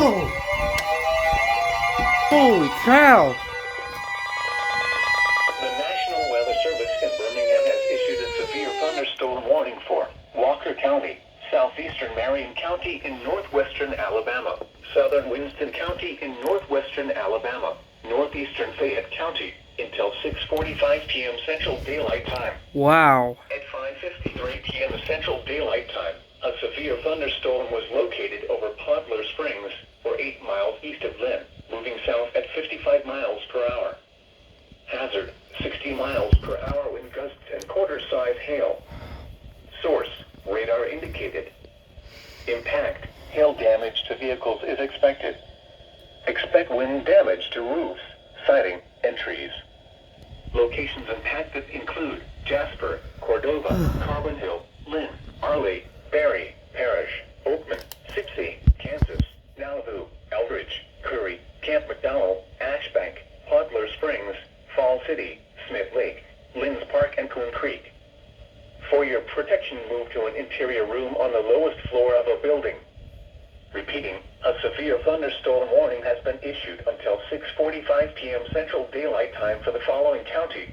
Whoa! Holy cow! The National Weather Service in Birmingham has issued a severe thunderstorm warning for Walker County, southeastern Marion County in northwestern Alabama, southern Winston County in northwestern Alabama, northeastern Fayette County until 6:45 p.m. Central Daylight Time. Wow. At 5:53 p.m. Central Daylight Time, a severe thunderstorm was located over Podler Springs, or 8 miles east of Lynn, moving south at 55 miles per hour. Hazard, 60 miles per hour wind gusts and quarter-size hail. Source, radar indicated. Impact, hail damage to vehicles is expected. Expect wind damage to roofs, siding, and trees. Locations impacted include Jasper, Cordova, Carbon Hill, Lynn, Arley, Berry, Parrish, Oakman, Sipsey, Kansas, Nauvoo, Eldridge, Curry, Camp McDowell, Ashbank, Podler Springs, Fall City, Smith Lake, Lynn's Park, and Coon Creek. For your protection, move to an interior room on the lowest floor of a building. Repeating, a severe thunderstorm warning has been issued until 6:45 p.m. Central Daylight Time for the following county: